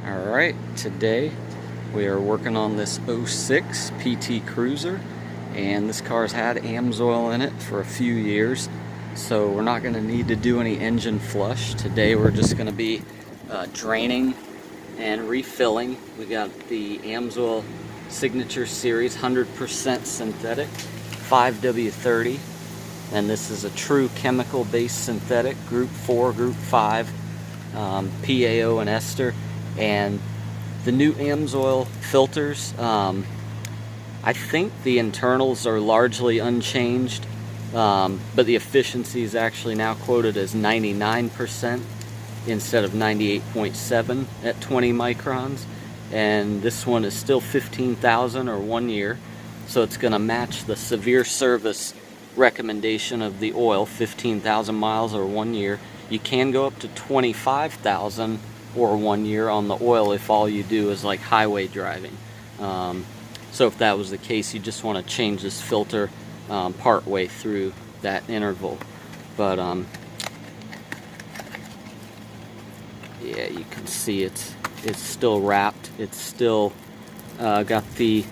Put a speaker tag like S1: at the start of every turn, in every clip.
S1: Alright, today we are working on this 06 PT Cruiser, and this car's had Amsoil in it for a few years, so we're not going to need to do any engine flush. Today we're just going to be draining and refilling. We got the Amsoil Signature Series 100% synthetic 5W30, and this is a true chemical based synthetic, group 4, group 5, PAO and ester. And the new Amsoil filters, I think the internals are largely unchanged, but the efficiency is actually now quoted as 99% instead of 98.7 at 20 microns. And this one is still 15,000 or 1 year, so it's going to match the severe service recommendation of the oil, 15,000 miles or 1 year. You can go up to 25,000 or 1 year on the oil if all you do is like highway driving. So if that was the case, you just want to change this filter part way through that interval. But yeah, you can see it's still wrapped. It's still got the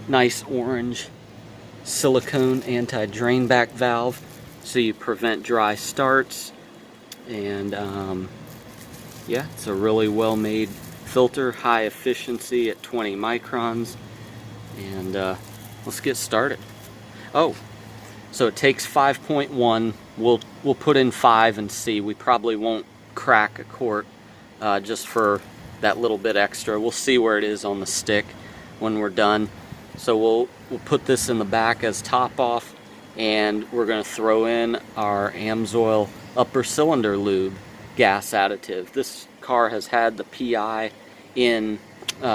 S1: nice orange silicone anti-drain back valve, so you prevent dry starts. And yeah, it's a really well made filter, high efficiency at 20 microns. And let's get started. Oh, so it takes 5.1. We'll put in 5 and see. We probably won't crack a quart just for that little bit extra. We'll see where it is on the stick when we're done. So we'll put this in the back as top off, and we're going to throw in our Amsoil upper cylinder lube gas additive. This car has had the PI in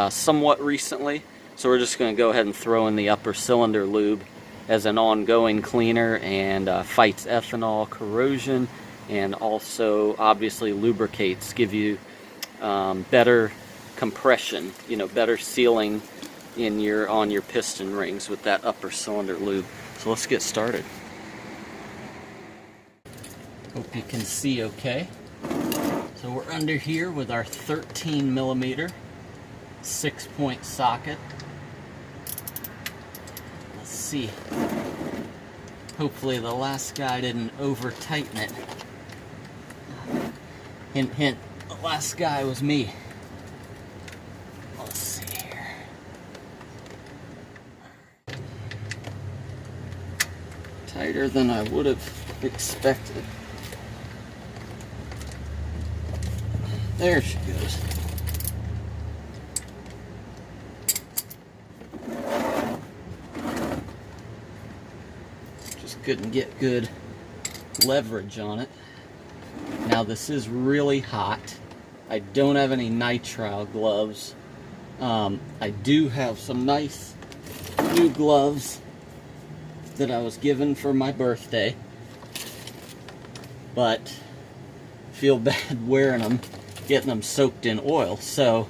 S1: somewhat recently, so we're just going to go ahead and throw in the upper cylinder lube as an ongoing cleaner, and fights ethanol corrosion, and also obviously lubricates, give you better compression, better sealing on your piston rings with that upper cylinder lube. So let's get started. Hope you can see okay. So we're under here with our 13 millimeter 6-point socket. Let's see. Hopefully the last guy didn't over tighten it. Hint, hint, the last guy was me. Let's see here. Tighter than I would have expected. There she goes. Just couldn't get good leverage on it. Now this is really hot. I don't have any nitrile gloves. I do have some nice new gloves that I was given for my birthday, but feel bad wearing them, getting them soaked in oil. So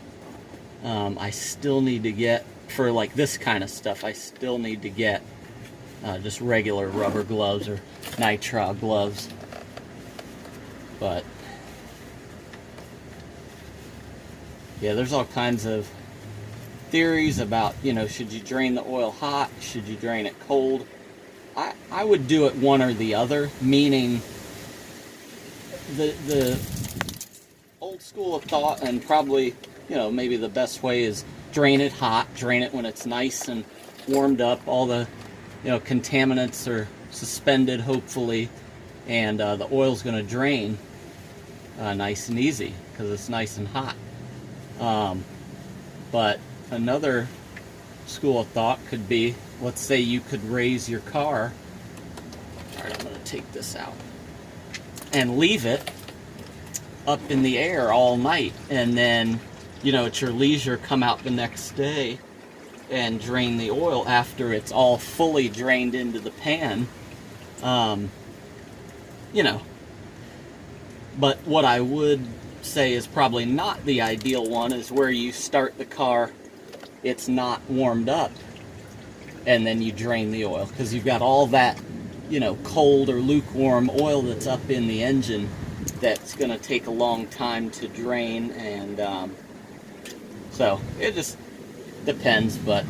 S1: I still need to get, for like this kind of stuff, I still need to get just regular rubber gloves or nitrile gloves. But yeah, there's all kinds of theories about, should you drain the oil hot, should you drain it cold? I would do it one or the other, meaning the old school of thought, and probably, maybe the best way is drain it hot, drain it when it's nice and warmed up, all the, contaminants are suspended, hopefully, and the oil's going to drain nice and easy because it's nice and hot. But another school of thought could be, let's say you could raise your car. All right, I'm going to take this out and leave it up in the air all night, and then at your leisure come out the next day and drain the oil after it's all fully drained into the pan. But what I would say is probably not the ideal one is where you start the car, it's not warmed up, and then you drain the oil, because you've got all that cold or lukewarm oil that's up in the engine that's going to take a long time to drain, and So it just depends, but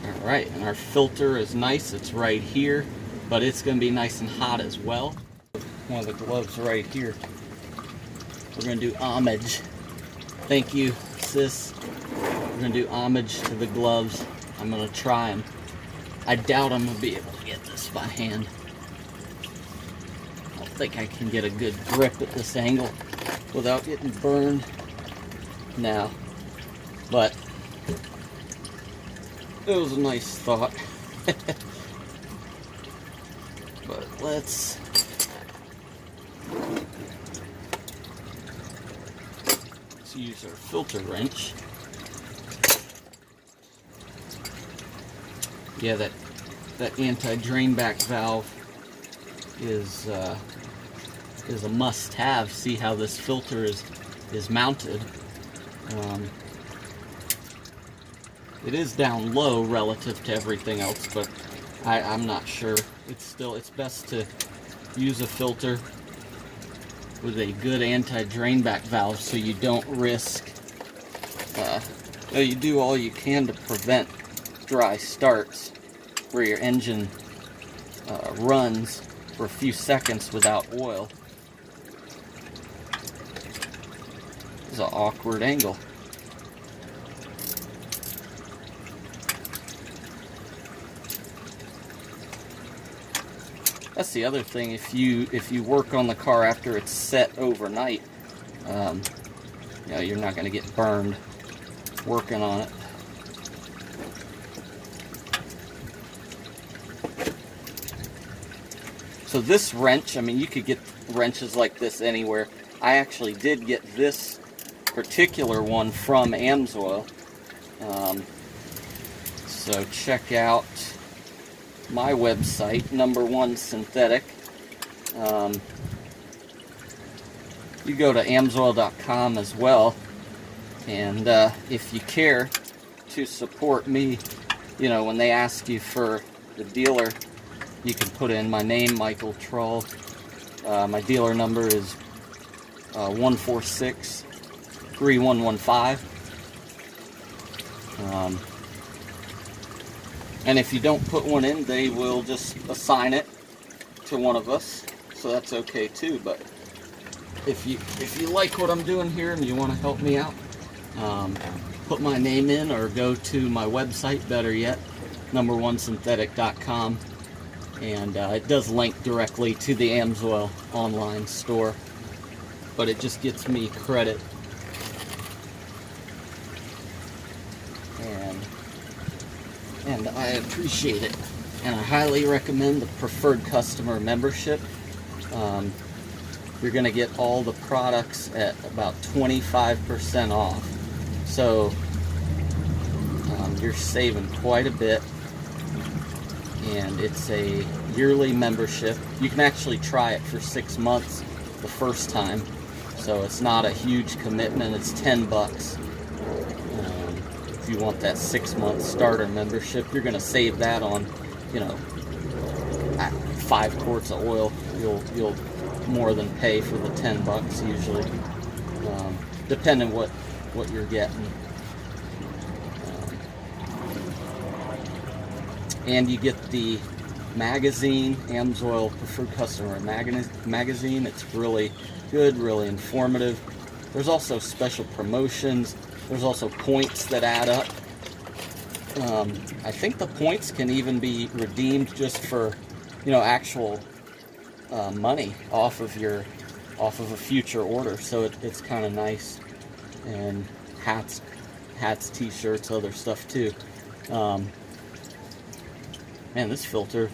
S1: all right, and our filter is nice. It's right here, but it's going to be nice and hot as well. One of the gloves right here. We're going to do homage. Thank you, sis. We're going to do homage to the gloves. I'm going to try them. I doubt I'm going to be able to get this by hand. I don't think I can get a good grip at this angle without getting burned now. But it was a nice thought. But let's use our filter wrench. Yeah, that anti-drain back valve is a must-have. See how this filter is mounted. It is down low relative to everything else, but I'm not sure. It's best to use a filter with a good anti-drain back valve so you don't risk, you do all you can to prevent dry starts where your engine runs for a few seconds without oil. This is an awkward angle. That's the other thing. If you work on the car after it's set overnight, you're not going to get burned working on it. So this wrench, I mean, you could get wrenches like this anywhere. I actually did get this particular one from Amsoil. So check out my website, Number One Synthetic. You go to amsoil.com as well, and if you care to support me, when they ask you for the dealer, you can put in my name, Michael Trull. My dealer number is 146-3115. And if you don't put one in, they will just assign it to one of us, so that's okay too. But if you like what I'm doing here and you want to help me out, put my name in or go to my website, better yet, numberonesynthetic.com, and it does link directly to the Amsoil online store, but it just gets me credit. And I appreciate it, and I highly recommend the preferred customer membership. You're going to get all the products at about 25% off, so you're saving quite a bit, and it's a yearly membership. You can actually try it for 6 months the first time, so it's not a huge commitment. It's $10. If you want that 6-month starter membership, you're going to save that on, 5 quarts of oil. You'll more than pay for the $10 usually, depending what you're getting. And you get the magazine, Amsoil Preferred Customer magazine. It's really good, really informative. There's also special promotions. There's also points that add up. I think the points can even be redeemed just for, actual money off of a future order. So it's kind of nice. And hats, t-shirts, other stuff too. Man, this filter,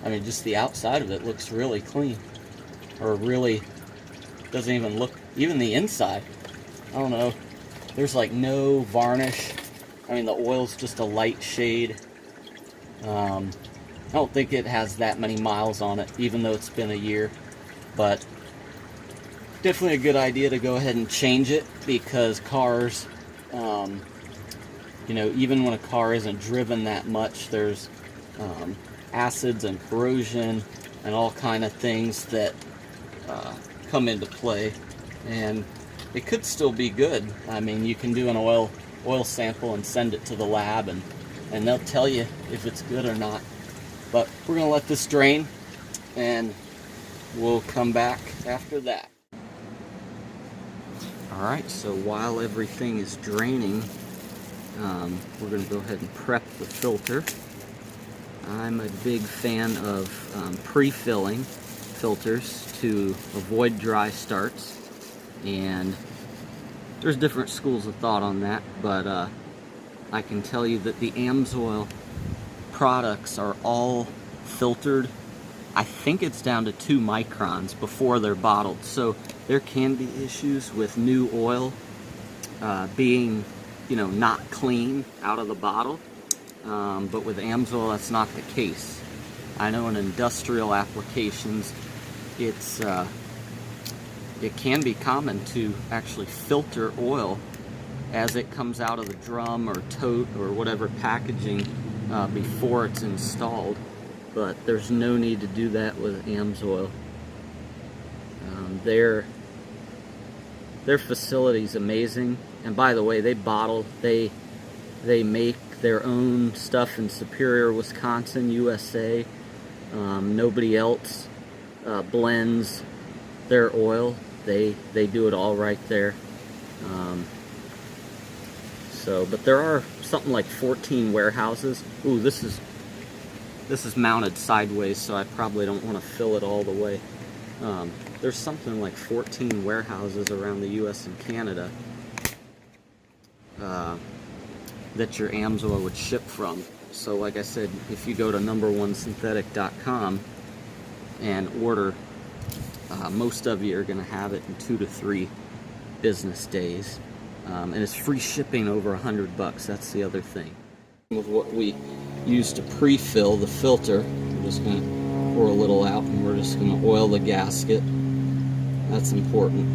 S1: just the outside of it looks really clean, or really doesn't even look, even the inside. I don't know. There's like no varnish. The oil's just a light shade. I don't think it has that many miles on it, even though it's been a year. But definitely a good idea to go ahead and change it, because cars, even when a car isn't driven that much, there's acids and corrosion and all kind of things that come into play, and it could still be good. I mean, you can do an oil sample and send it to the lab, and they'll tell you if it's good or not. But we're going to let this drain, and we'll come back after that. Alright, so while everything is draining, we're going to go ahead and prep the filter. I'm a big fan of pre-filling filters to avoid dry starts, and there's different schools of thought on that, but I can tell you that the Amsoil products are all filtered. I think it's down to 2 microns before they're bottled, so there can be issues with new oil being, you know, not clean out of the bottle, but with Amsoil that's not the case. I know in industrial applications it can be common to actually filter oil as it comes out of the drum or tote or whatever packaging before it's installed, but there's no need to do that with Amsoil. Their facility is amazing, and by the way, they bottle, they make their own stuff in Superior, Wisconsin, USA. Nobody else blends their oil. They do it all right there. But there are something like 14 warehouses. Ooh, this is mounted sideways, so I probably don't want to fill it all the way. There's something like 14 warehouses around the US and Canada that your Amsoil would ship from. So like I said, if you go to number1synthetic.com and order, most of you are going to have it in 2 to 3 business days. And it's free shipping over $100. That's the other thing. With what we use to pre-fill the filter, we're just going to pour a little out, and we're just going to oil the gasket. That's important.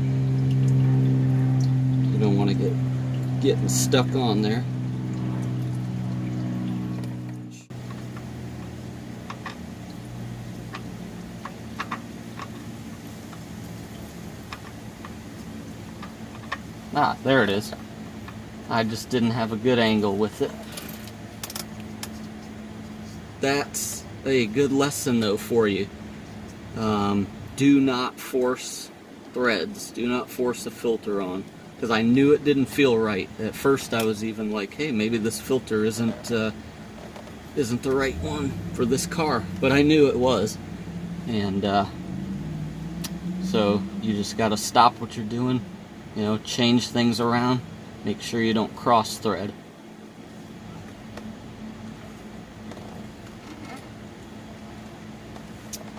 S1: You don't want to get getting stuck on there. Ah, there it is. I just didn't have a good angle with it. That's a good lesson though for you. Do not force threads. Do not force a filter on, because I knew it didn't feel right. At first I was even like, hey, maybe this filter isn't the right one for this car, but I knew it was. And so you just got to stop what you're doing. You know, change things around, make sure you don't cross thread.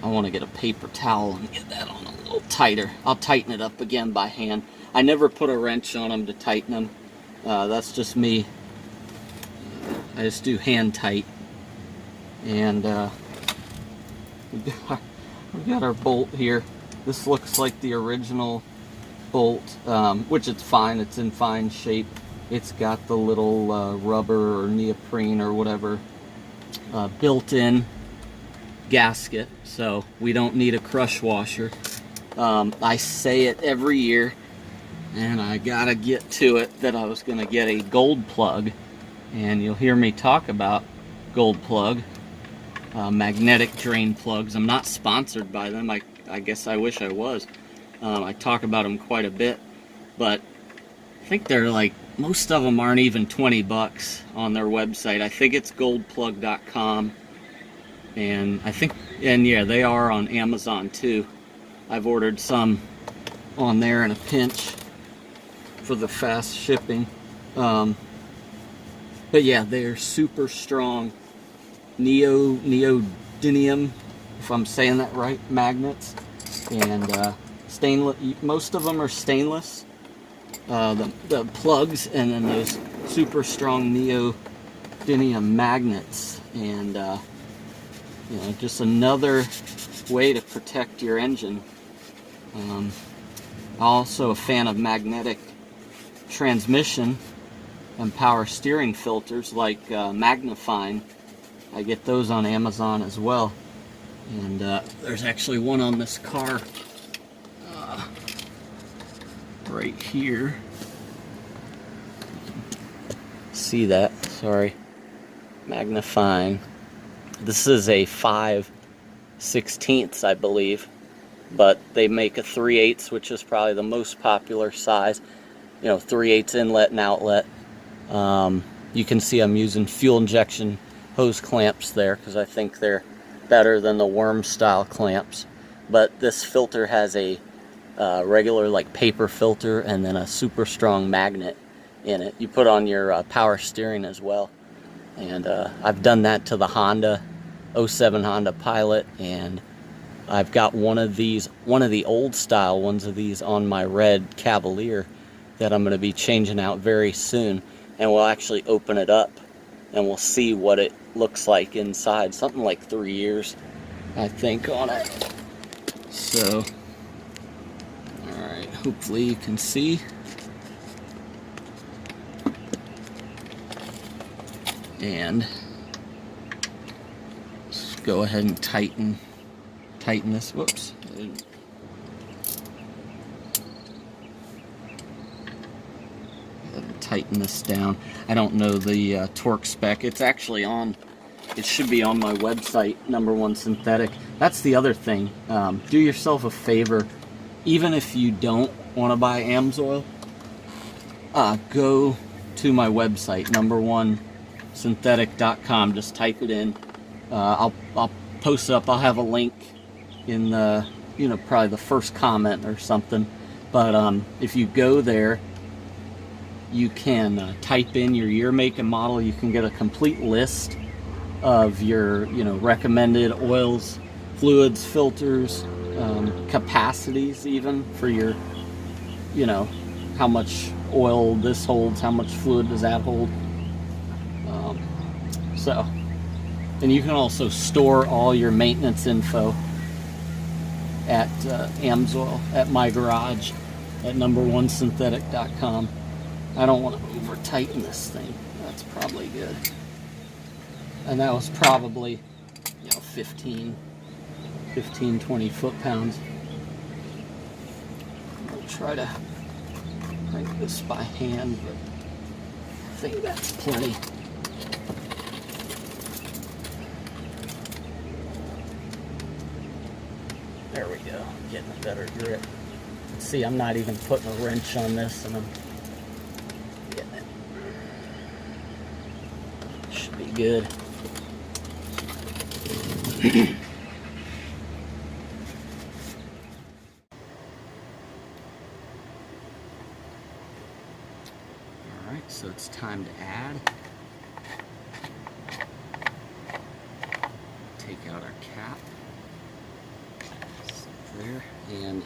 S1: I want to get a paper towel and get that on a little tighter. I'll tighten it up again by hand. I never put a wrench on them to tighten them. That's just me. I just do hand tight. And we've got our bolt here. This looks like the original bolt, which it's fine, it's in fine shape. It's got the little rubber or neoprene or whatever built-in gasket, so we don't need a crush washer. I say it every year, and I gotta get to it, that I was gonna get a gold plug, and you'll hear me talk about gold plug, magnetic drain plugs. I'm not sponsored by them. I guess I wish I was. I talk about them quite a bit, but I think they're like, most of them aren't even 20 bucks on their website. I think it's goldplug.com, and yeah, they are on Amazon too. I've ordered some on there in a pinch for the fast shipping. But yeah, they're super strong neodymium, if I'm saying that right, magnets, and stainless. Most of them are stainless, the plugs, and then those super strong neodymium magnets, and you know, just another way to protect your engine. Also a fan of magnetic transmission and power steering filters like Magnifine. I get those on Amazon as well. And there's actually one on this car right here. See that? Sorry. Magnifying. This is a 5/16, I believe, but they make a 3/8, which is probably the most popular size. You know, 3/8 inlet and outlet. You can see I'm using fuel injection hose clamps there because I think they're better than the worm style clamps. But this filter has a regular like paper filter and then a super strong magnet in it. You put on your power steering as well. And I've done that to the Honda 07 Honda Pilot, and I've got one of the old style ones of these on my red Cavalier that I'm going to be changing out very soon, and we'll actually open it up and we'll see what it looks like inside. Something like 3 years, I think, on it. So, alright, hopefully you can see. And let's go ahead and tighten this. Whoops. Tighten this down. I don't know the torque spec. It's actually on, it should be on my website, Number One Synthetic. That's the other thing. Do yourself a favor, even if you don't want to buy Amsoil, go to my website, numberonesynthetic.com. Just type it in. I'll post it up. I'll have a link in the, you know, probably the first comment or something. But if you go there, you can type in your year, make, and model. You can get a complete list of your, you know, recommended oils, fluids, filters, capacities, even for your, you know, how much oil this holds, how much fluid does that hold. And you can also store all your maintenance info at Amsoil, at my garage, at numberonesynthetic.com. I don't want to over tighten this thing. That's probably good. And that was probably, you know, 15, 20 foot-pounds. I'll try to crank this by hand, but I think that's plenty. There we go. Getting a better grip. See, I'm not even putting a wrench on this, and I'm getting it. Should be good. Alright, so it's time to add. Take out our cap. There, and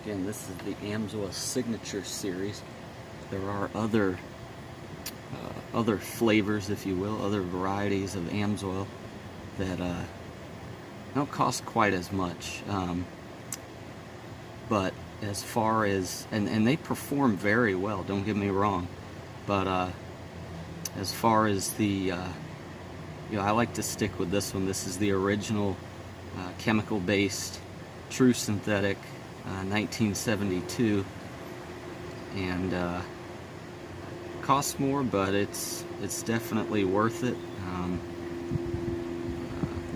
S1: again, this is the Amsoil Signature Series. There are other flavors, if you will, other varieties of Amsoil that don't cost quite as much, but as far as, and they perform very well, don't get me wrong, but as far as the, you know, I like to stick with this one. This is the original chemical-based, true synthetic, 1972, and costs more, but it's definitely worth it.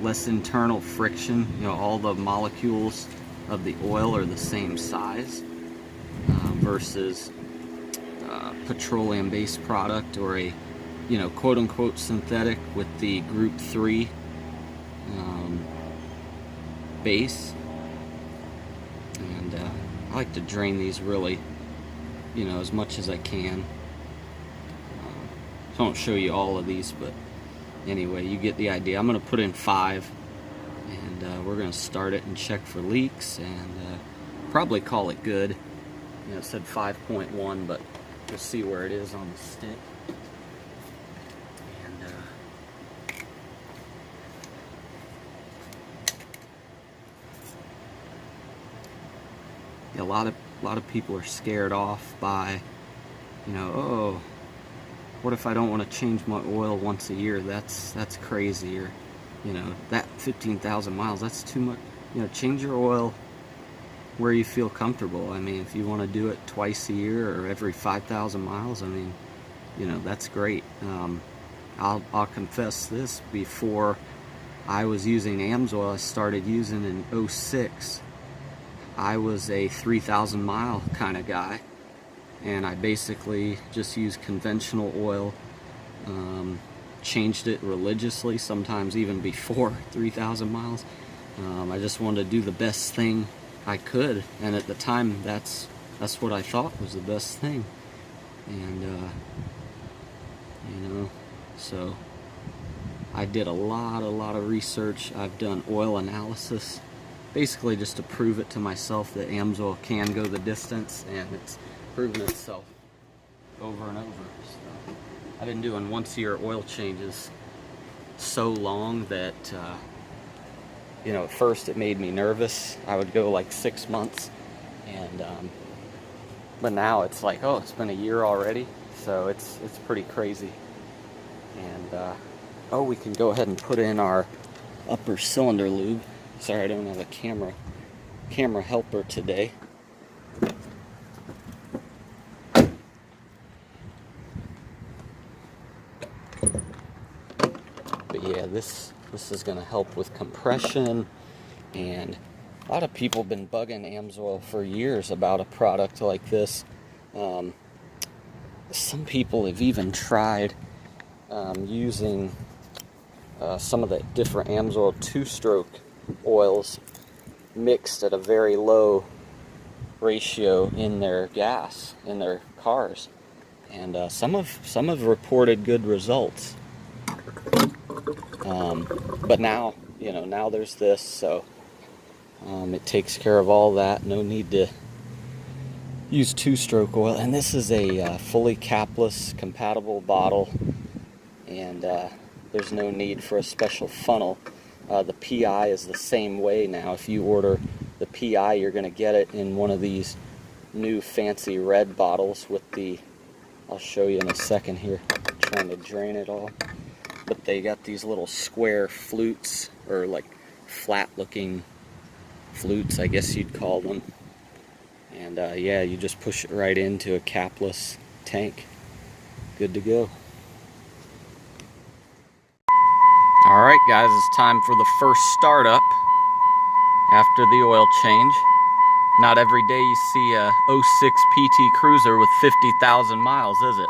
S1: Less internal friction. You know, all the molecules of the oil are the same size versus petroleum-based product, or a, you know, quote-unquote synthetic with the Group 3 base. And I like to drain these really, you know, as much as I can. I won't show you all of these, but anyway, you get the idea. I'm going to put in 5, and we're going to start it and check for leaks, and probably call it good. You know, it said 5.1, but we'll see where it is on the stick. A lot of people are scared off by, you know, oh, what if I don't want to change my oil once a year? That's crazy. Or, you know, that 15,000 miles, that's too much. You know, change your oil where you feel comfortable. I mean, if you want to do it twice a year or every 5,000 miles, I mean, you know, that's great. I'll confess this, before I was using Amsoil, I started using in 06. I was a 3,000 mile kind of guy, and I basically just used conventional oil, changed it religiously, sometimes even before 3,000 miles. I just wanted to do the best thing I could, and at the time that's what I thought was the best thing. And you know, so I did a lot of research. I've done oil analysis, basically just to prove it to myself that Amsoil can go the distance, and it's proven itself over and over. So I've been doing once-a-year oil changes so long that you know, at first it made me nervous. I would go like 6 months, and but now it's like, oh, it's been a year already, so it's pretty crazy. And oh, we can go ahead and put in our upper cylinder lube. Sorry, I don't have a camera helper today. But yeah, this is going to help with compression, and a lot of people have been bugging Amsoil for years about a product like this. Some people have even tried using some of the different Amsoil two-stroke oils mixed at a very low ratio in their gas, in their cars, and some have reported good results. But now, you know, now there's this, so it takes care of all that. No need to use two-stroke oil. And this is a fully capless compatible bottle, and there's no need for a special funnel. The PI is the same way now. If you order the PI, you're going to get it in one of these new fancy red bottles with the, I'll show you in a second here, I'm trying to drain it all. But they got these little square flutes, or like flat looking flutes, I guess you'd call them. And yeah, you just push it right into a capless tank. Good to go. Alright guys, it's time for the first startup after the oil change. Not every day you see a 06 PT Cruiser with 50,000 miles, is it?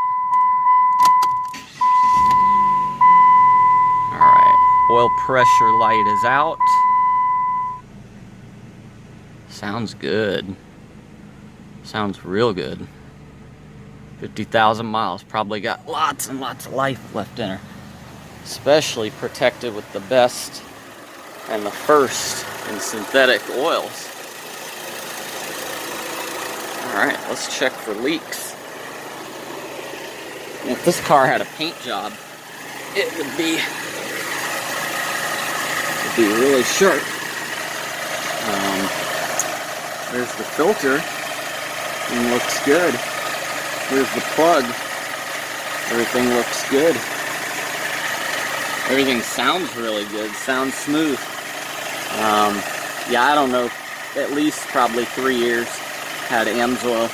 S1: Alright, oil pressure light is out. Sounds good. Sounds real good. 50,000 miles, probably got lots and lots of life left in her. Especially protected with the best and the first in synthetic oils. Alright, let's check for leaks. If this car had a paint job, it would be really sharp. There's the filter, and looks good. Here's the plug. Everything looks good. Everything sounds really good, sounds smooth. Yeah, I don't know, at least probably 3 years had Amsoil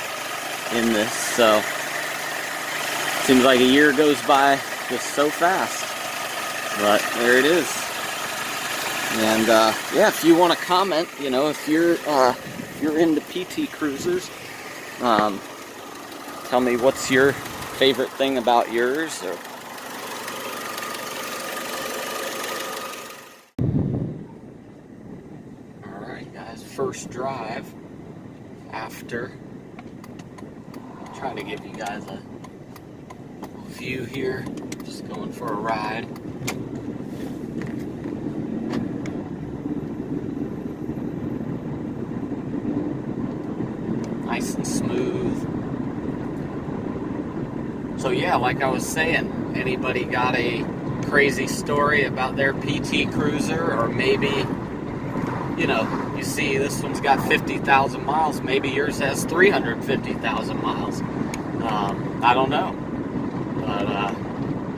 S1: in this, so seems like a year goes by just so fast. But there it is. And yeah, if you want to comment, you know, if you're into PT Cruisers, tell me what's your favorite thing about yours, or first drive after. Trying to give you guys a view here, just going for a ride. Nice and smooth. So yeah, like I was saying, anybody got a crazy story about their PT Cruiser, or maybe, you know, you see this one's got 50,000 miles, maybe yours has 350,000 miles. I don't know. But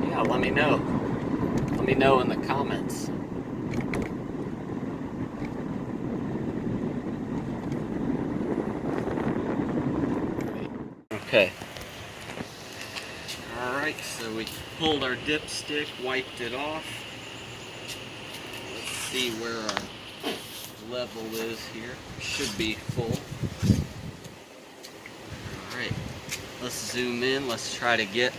S1: yeah, let me know. Let me know in the comments. Okay. Alright, so we pulled our dipstick, wiped it off. Let's see where our level is here. Should be full. Alright, let's zoom in. Let's try to get...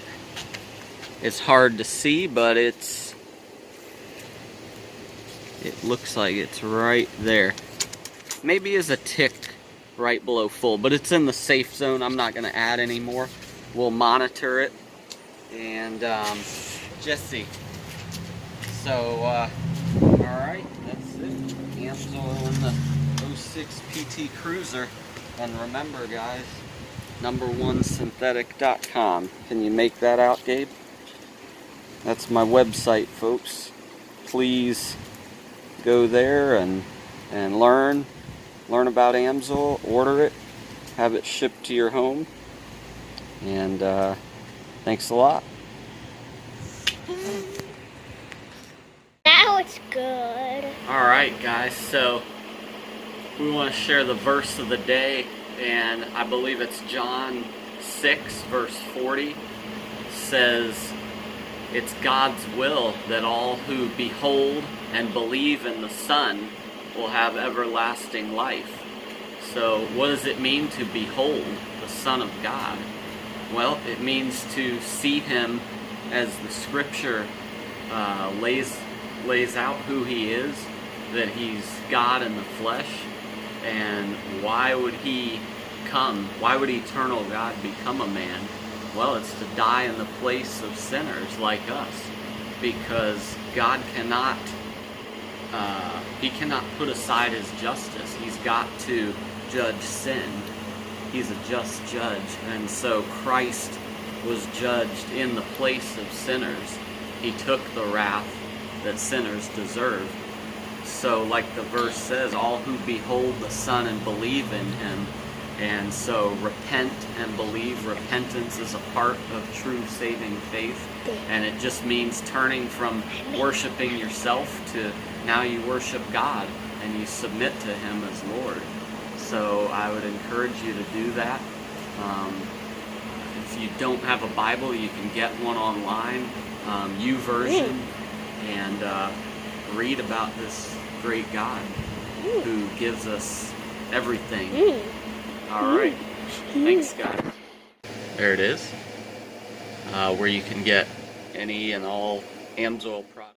S1: It's hard to see, but it looks like it's right there. Maybe is a tick right below full, but it's in the safe zone. I'm not going to add any more. We'll monitor it. And Jesse. So, alright, that's it. Amsoil in the 06 PT Cruiser. And remember, guys, #1synthetic.com. Can you make that out, Gabe? That's my website, folks. Please go there and learn about Amsoil, order it, have it shipped to your home, and thanks a lot.
S2: That was good.
S1: Alright guys, so we want to share the verse of the day, and I believe it's John 6 verse 40. Says it's God's will that all who behold and believe in the Son will have everlasting life. So what does it mean to behold the Son of God? Well, it means to see Him as the Scripture lays out who He is, that He's God in the flesh, and why would He come? Why would eternal God become a man? Well, it's to die in the place of sinners like us, because God cannot He cannot put aside His justice. He's got to judge sin. He's a just judge, and so Christ was judged in the place of sinners. He took the wrath that sinners deserve. So like the verse says, all who behold the Son and believe in Him. And so repent and believe. Repentance is a part of true saving faith, and it just means turning from worshiping yourself to now you worship God and you submit to Him as Lord. So I would encourage you to do that. If you don't have a Bible, you can get one online, YouVersion, and read about this great God who gives us everything. Alright, thanks guys. There it is, where you can get any and all Amsoil products.